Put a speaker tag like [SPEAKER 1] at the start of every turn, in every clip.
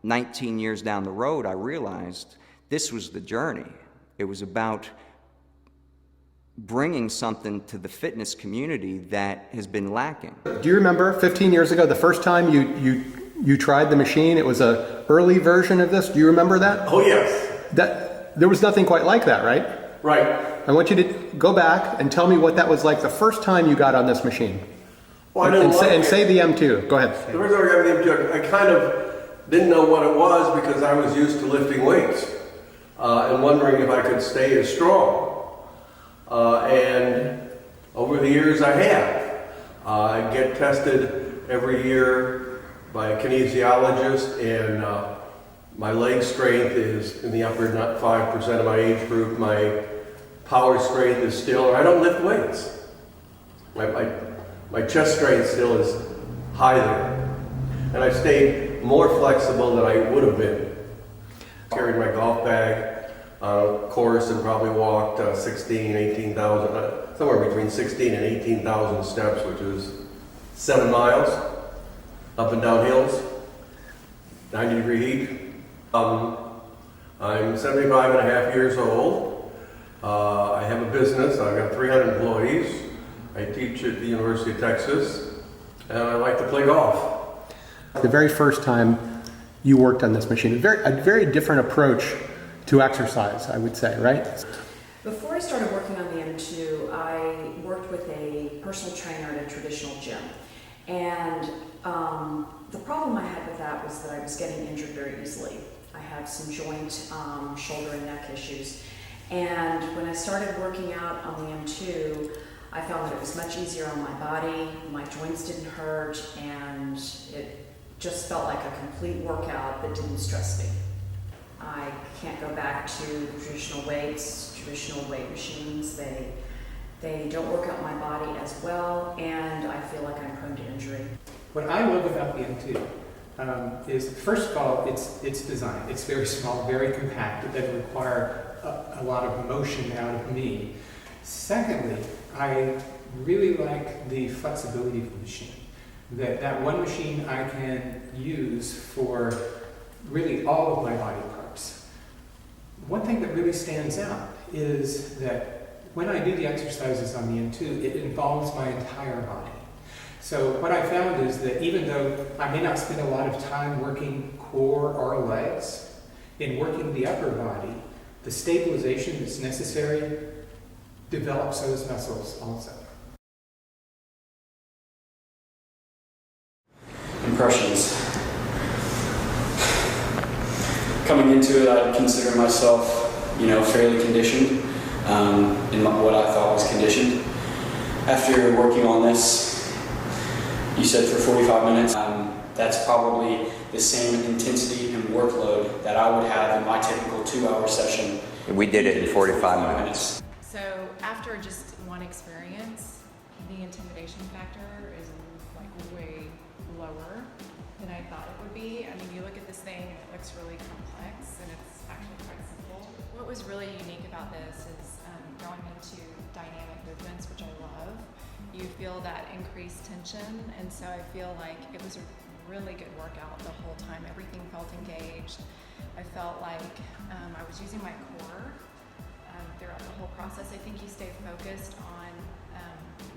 [SPEAKER 1] 19 years down the road, I realized this was the journey. It was about bringing something to the fitness community that has been lacking.
[SPEAKER 2] Do you remember 15 years ago, the first time you tried the machine? It was an early version of this. Do you remember that?
[SPEAKER 3] Oh, yes.
[SPEAKER 2] There was nothing quite like that, right?
[SPEAKER 3] Right.
[SPEAKER 2] I want you to go back and tell me what that was like the first time you got on this machine.
[SPEAKER 3] Well, I didn't
[SPEAKER 2] say the M2. Go ahead.
[SPEAKER 3] The first time I got the M2, I kind of didn't know what it was because I was used to lifting weights and wondering if I could stay as strong. And over the years I have. I get tested every year by a kinesiologist, and my leg strength is in the upper 5% of my age group. My power strength is still, I don't lift weights. My chest strength still is high there. And I stayed more flexible than I would have been. Carried my golf bag on a course and probably walked 18,000, somewhere between 16 and 18,000 steps, which is 7 miles up and down hills, 90-degree heat. I'm 75 and a half years old. I have a business. I've got 300 employees. I teach at the University of Texas, and I like to play golf.
[SPEAKER 2] The very first time you worked on this machine, a very different approach to exercise, I would say, right?
[SPEAKER 4] Before I started working on the M2, I worked with a personal trainer at a traditional gym. And the problem I had with that was that I was getting injured very easily. I had some joint, shoulder and neck issues. And when I started working out on the M2, I found that it was much easier on my body, my joints didn't hurt, and it just felt like a complete workout that didn't stress me. I can't go back to the traditional weights, traditional weight machines. They don't work out my body as well, and I feel like I'm prone to injury.
[SPEAKER 5] What I love about the M2 is, first of all, its design. It's very small, very compact. It doesn't require a lot of motion out of me. Secondly, I really like the flexibility of the machine. That one machine I can use for really all of my body parts. One thing that really stands out is that when I do the exercises on the M2, it involves my entire body. So what I found is that even though I may not spend a lot of time working core or legs, in working the upper body, the stabilization that's necessary develops those muscles also.
[SPEAKER 6] Impressions. Coming into it, I'd consider myself, fairly conditioned in what I thought was conditioned. After working on this, you said for 45 minutes, that's probably the same intensity and workload that I would have in my typical 2-hour session.
[SPEAKER 1] We did it in 45 minutes.
[SPEAKER 7] So after just one experience, the intimidation factor is like way lower than I thought it would be. I mean, you look at this thing and it looks really complex, and it's actually quite simple. What was really unique about this is going into dynamic movements, which I love. You feel that increased tension, and so I feel like it was a really good workout the whole time. Everything felt engaged. I felt like I was using my core throughout the whole process. I think you stay focused on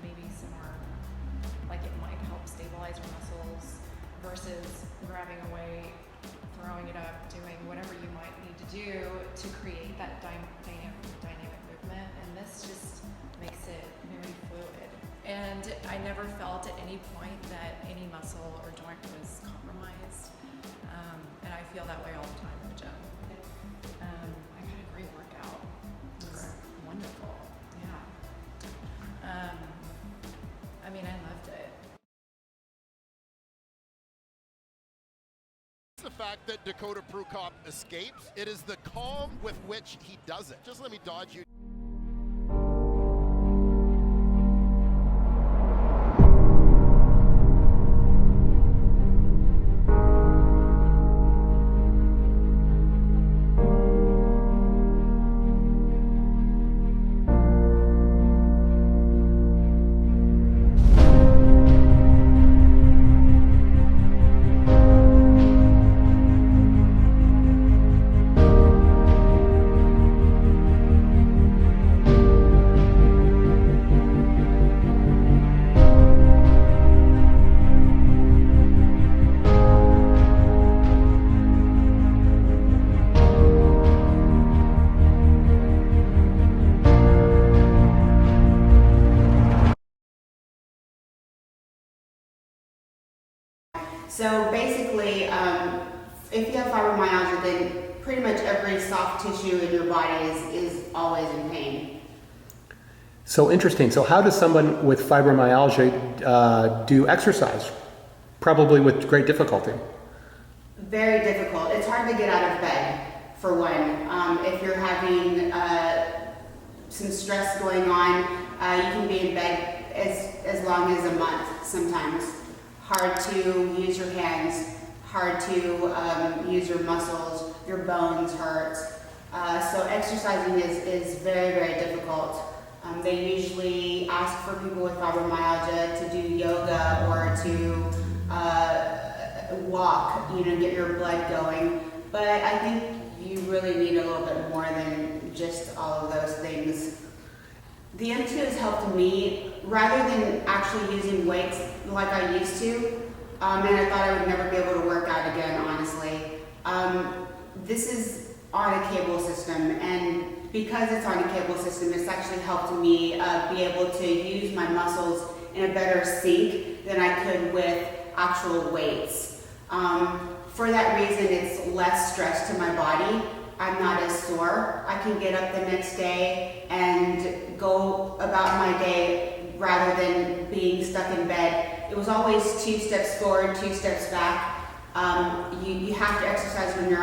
[SPEAKER 7] maybe some more, like it might help stabilize your muscles versus grabbing a weight, throwing it up, doing whatever you might need to do to create that dynamic movement. And this just makes it very fluid. And I never felt at any point that any muscle or joint was compromised. And I feel that way all the time in the gym. I got a great workout. It was wonderful. Yeah. I mean, I loved it.
[SPEAKER 8] The fact that Dakota Prukop escapes, it is the calm with which he does it. Just let me dodge you.
[SPEAKER 9] if you have fibromyalgia, then pretty much every soft tissue in your body is always in pain.
[SPEAKER 2] So interesting. So how does someone with fibromyalgia do exercise? Probably with great difficulty.
[SPEAKER 9] Very difficult. It's hard to get out of bed, for one. If you're having some stress going on, you can be in bed as long as a month sometimes. Hard to use your hands, hard to use your muscles, your bones hurt. So exercising is very, very difficult. They usually ask for people with fibromyalgia to do yoga or to walk, get your blood going. But I think you really need a little bit more than just all of those things. The M2 has helped me, rather than actually using weights like I used to, and I thought I would never be able to work out again, honestly. This is on a cable system, and because it's on a cable system, it's actually helped me be able to use my muscles in a better sync than I could with actual weights. For that reason, it's less stress to my body. I'm not as sore. I can get up the next day and go about my day rather than being stuck in bed. It was always 2 steps forward, 2 steps back. You have to exercise when you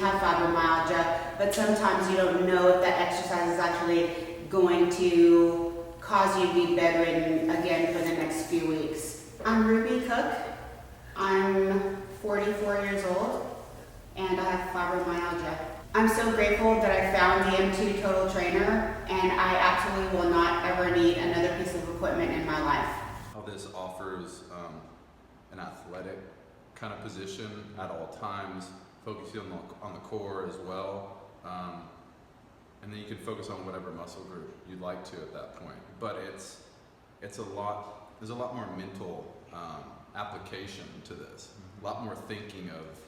[SPEAKER 9] have fibromyalgia, but sometimes you don't know if that exercise is actually going to cause you to be bedridden again for the next few weeks. I'm Ruby Cook. I'm 44 years old, and I have fibromyalgia. I'm so grateful that I found the M2 Total Trainer, and I absolutely will not ever need another piece of equipment in my life.
[SPEAKER 10] How this offers an athletic kind of position at all times, focusing on the core as well, and then you can focus on whatever muscle group you'd like to at that point. But there's a lot more mental application to this, a lot more thinking of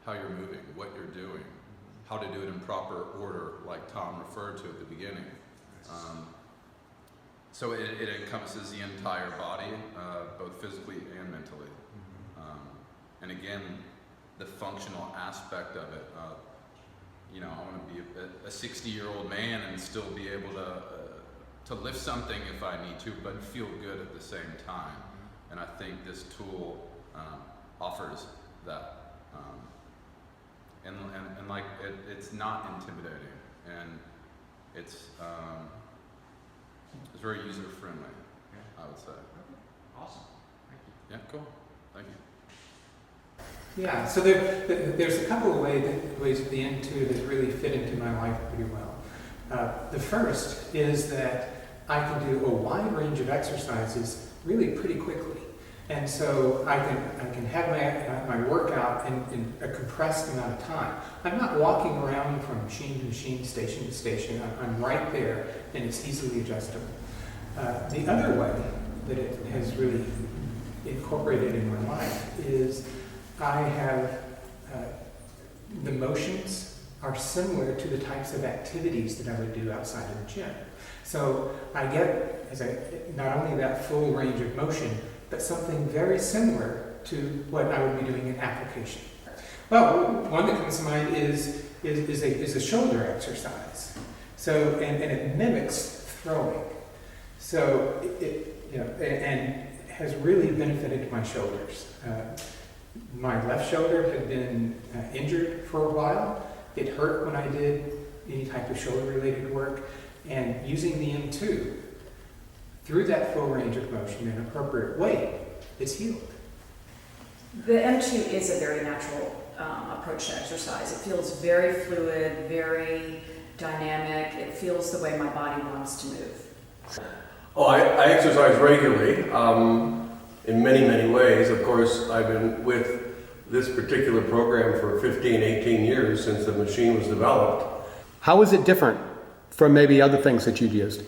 [SPEAKER 10] how you're moving, what you're doing, how to do it in proper order, like Tom referred to at the beginning. So it encompasses the entire body, both physically and mentally. And again, the functional aspect of it. I want to be a 60-year-old man and still be able to lift something if I need to, but feel good at the same time. And I think this tool offers that. And like it's not intimidating, and it's very user friendly. I would say.
[SPEAKER 5] Awesome. Thank you.
[SPEAKER 10] Yeah, cool. Thank you.
[SPEAKER 5] Yeah, so there's a couple of ways at the end too that really fit into my life pretty well. The first is that I can do a wide range of exercises really pretty quickly. And so I can have my workout in a compressed amount of time. I'm not walking around from machine to machine, station to station. I'm right there, and it's easily adjustable. The other way that it has really incorporated in my life is I have the motions are similar to the types of activities that I would do outside of the gym. So I get not only that full range of motion, but something very similar to what I would be doing in application. Well, one that comes to mind is a shoulder exercise. So and it mimics throwing. So and has really benefited my shoulders. My left shoulder had been injured for a while. It hurt when I did any type of shoulder-related work, and using the M2 through that full range of motion in appropriate weight, it's healed.
[SPEAKER 4] The M2 is a very natural approach to exercise. It feels very fluid, very dynamic. It feels the way my body wants to move.
[SPEAKER 3] Oh, I exercise regularly in many, many ways. Of course, I've been with this particular program for 15, 18 years since the machine was developed.
[SPEAKER 2] How is it different from maybe other things that you've used?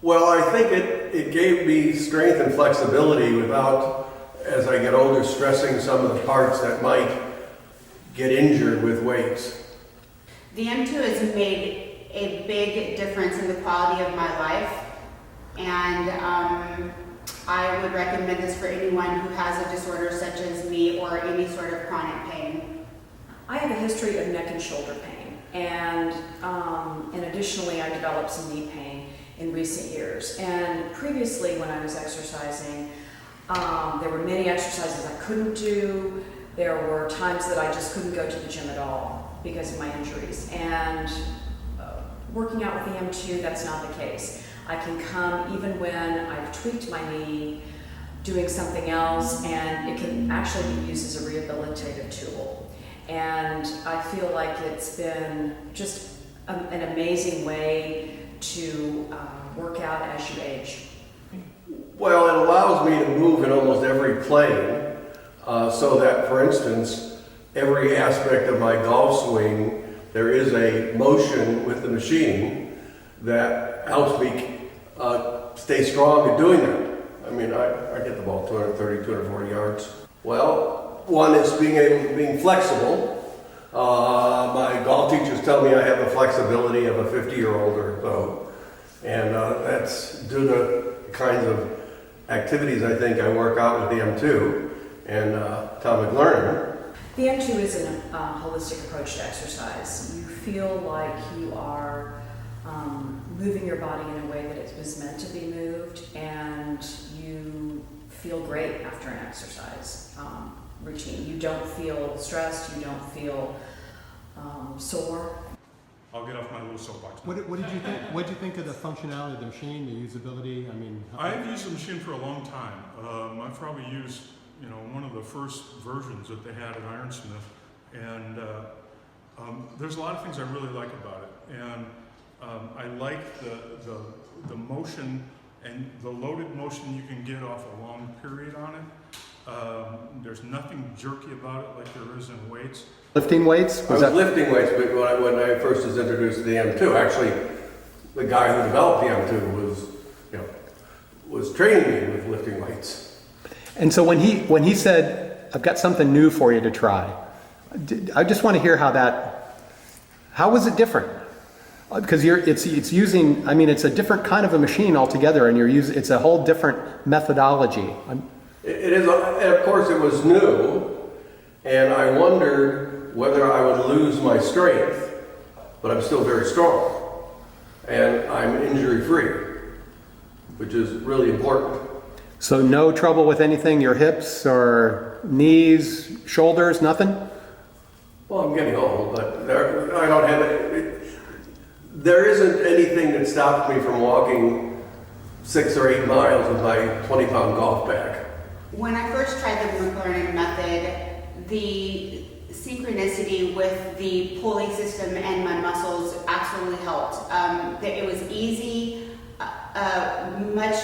[SPEAKER 3] Well, I think it gave me strength and flexibility without, as I get older, stressing some of the parts that might get injured with weights.
[SPEAKER 9] The M2 has made a big difference in the quality of my life, and I would recommend this for anyone who has a disorder such as me or any sort of chronic pain.
[SPEAKER 4] history of neck and shoulder pain, and additionally, I developed some knee pain in recent years. And previously, when I was exercising, there were many exercises I couldn't do. There were times that I just couldn't go to the gym at all because of my injuries. And working out with the M2, that's not the case. I can come even when I've tweaked my knee, doing something else, and it can actually be used as a rehabilitative tool. And I feel like it's been just an amazing way to work out as you age.
[SPEAKER 3] Well, it allows me to move in almost every plane, so that, for instance, every aspect of my golf swing, there is a motion with the machine that helps me stay strong in doing that. I mean, I get the ball 230, 240 yards. Well, one is being flexible. My golf teachers tell me I have the flexibility of a 50-year-old or so. And that's due to the kinds of activities I think I work out with the M2 and Tom McLernon.
[SPEAKER 4] The M2 is a holistic approach to exercise. You feel like you are moving your body in a way that it was meant to be moved, and you feel great after an exercise routine. You don't feel stressed, you don't feel sore.
[SPEAKER 11] I'll get off my little soapbox.
[SPEAKER 2] What did you think? What did you think of the functionality of the machine, the usability? I mean,
[SPEAKER 11] I've used the machine for a long time. I've probably used, one of the first versions that they had at Ironsmith, and there's a lot of things I really like about it. And I like the motion and the loaded motion you can get off a long period on it. There's nothing jerky about it like there is in weights.
[SPEAKER 2] Lifting weights?
[SPEAKER 3] I was lifting weights but when I first was introduced to the M2. Actually, the guy who developed the M2 was training me with lifting weights.
[SPEAKER 2] And so when he said, "I've got something new for you to try," I just want to hear how was it different? Because it's using, I mean, it's a different kind of a machine altogether, and it's a whole different methodology.
[SPEAKER 3] It is, and of course, it was new, and I wondered whether I would lose my strength, but I'm still very strong, and I'm injury-free, which is really important.
[SPEAKER 2] So no trouble with anything, your hips or knees, shoulders, nothing?
[SPEAKER 3] Well, I'm getting old, but I don't have it. There isn't anything that stops me from walking 6 or 8 miles with my 20-pound golf bag.
[SPEAKER 9] When I first tried the McLernon method, the synchronicity with the pulley system and my muscles absolutely helped. It was easy, much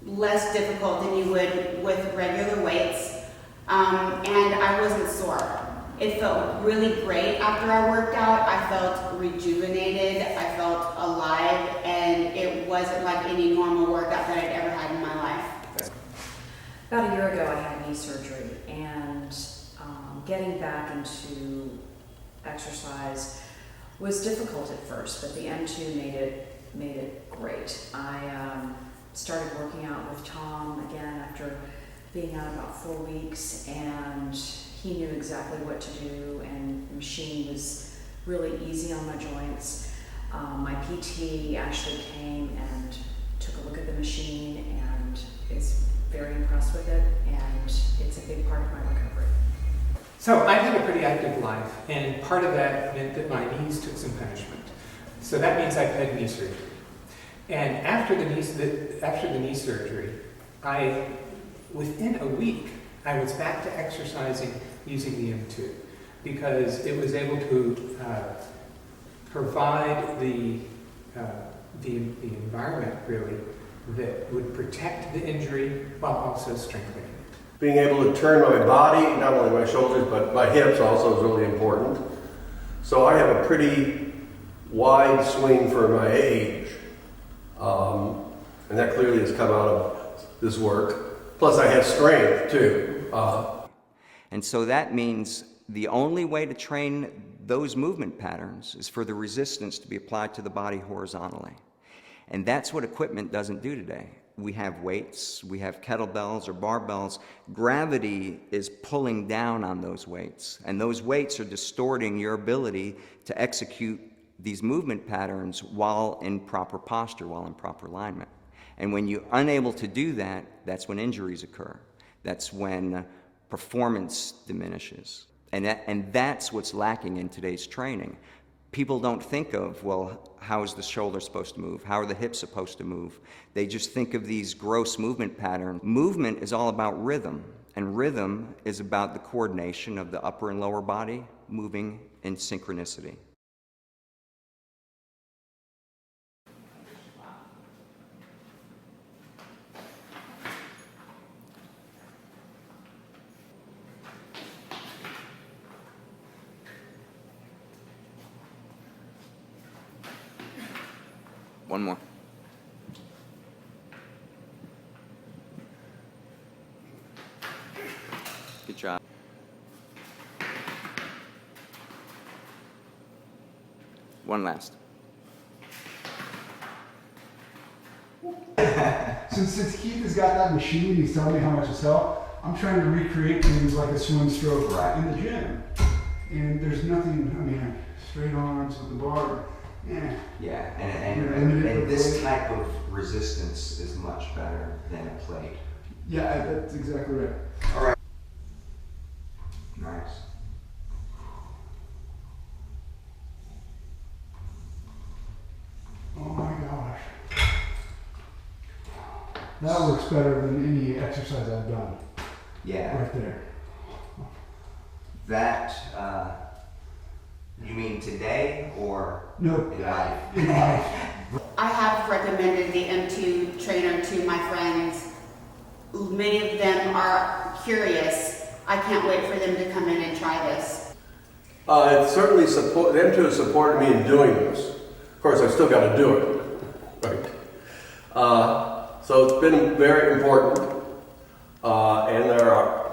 [SPEAKER 9] less difficult than you would with regular weights, and I wasn't sore. It felt really great after I worked out. I felt rejuvenated, I felt alive, and it wasn't like any normal workout that I'd ever had in my life.
[SPEAKER 4] About a year ago, I had knee surgery, and getting back into exercise was difficult at first, but the M2 made it great. I started working out with Tom again after being out about 4 weeks, and he knew exactly what to do, and the machine was really easy on my joints. My PT actually came and took a look at the machine and is very impressed with it, and it's a big part of my recovery.
[SPEAKER 5] So I've had a pretty active life, and part of that meant that my knees took some punishment. So that means I've had knee surgery. And after the knee surgery, within a week, I was back to exercising using the M2 because it was able to provide the environment really that would protect the injury while also strengthening it.
[SPEAKER 3] Being able to turn my body, not only my shoulders, but my hips also is really important. So I have a pretty wide swing for my age. And that clearly has come out of this work. Plus I have strength too.
[SPEAKER 1] And so that means the only way to train those movement patterns is for the resistance to be applied to the body horizontally. And that's what equipment doesn't do today. we have weights, we have kettlebells or barbells, gravity is pulling down on those weights. And those weights are distorting your ability to execute these movement patterns while in proper posture, while in proper alignment. And when you're unable to do that, that's when injuries occur. That's when performance diminishes. And that's what's lacking in today's training. People don't think of, well, how is the shoulder supposed to move? How are the hips supposed to move? They just think of these gross movement patterns. Movement is all about rhythm, and rhythm is about the coordination of the upper and lower body moving in synchronicity. One more. Good job. One last.
[SPEAKER 12] Since Keith has got that machine, he's telling me how much it's helped. I'm trying to recreate things like a swim stroke in the gym. And there's nothing, I mean, straight arms with the bar.
[SPEAKER 1] Yeah, and this type of resistance is much better than a plate.
[SPEAKER 12] Yeah, that's exactly right.
[SPEAKER 1] All right. Nice.
[SPEAKER 12] Oh my gosh. That works better than any exercise I've done.
[SPEAKER 1] Yeah.
[SPEAKER 12] Right there.
[SPEAKER 1] That, you mean today or
[SPEAKER 12] No,
[SPEAKER 1] in life?
[SPEAKER 12] in life.
[SPEAKER 9] I have recommended the M2 trainer to my friends. Many of them are curious. I can't wait for them to come in and try this.
[SPEAKER 3] It certainly M2 has supported me in doing this. Of course, I still got to do it, right? So it's been very important. And there are,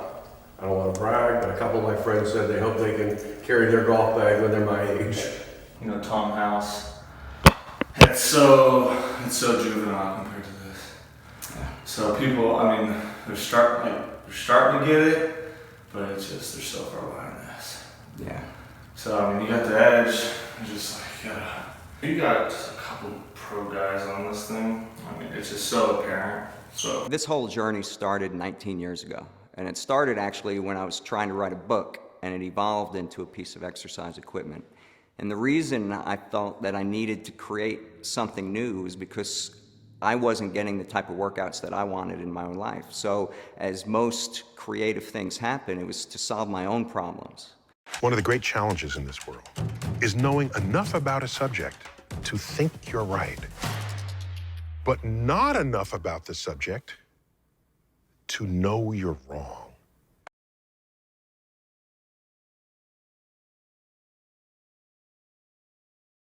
[SPEAKER 3] I don't want to brag, but a couple of my friends said they hope they can carry their golf bag when they're my age.
[SPEAKER 13] You know, Tom House. It's so juvenile compared to this. So people, I mean, they're starting to get it, but it's just they're so far behind this.
[SPEAKER 1] Yeah.
[SPEAKER 13] So I mean, you got the edge. It's just like, you got just a couple pro guys on this thing. I mean, it's just so apparent. So
[SPEAKER 1] this whole journey started 19 years ago, and it started actually when I was trying to write a book, and it evolved into a piece of exercise equipment. And the reason I felt that I needed to create something new was because I wasn't getting the type of workouts that I wanted in my own life. So as most creative things happen, it was to solve my own problems.
[SPEAKER 14] One of the great challenges in this world is knowing enough about a subject to think you're right, but not enough about the subject to know you're wrong.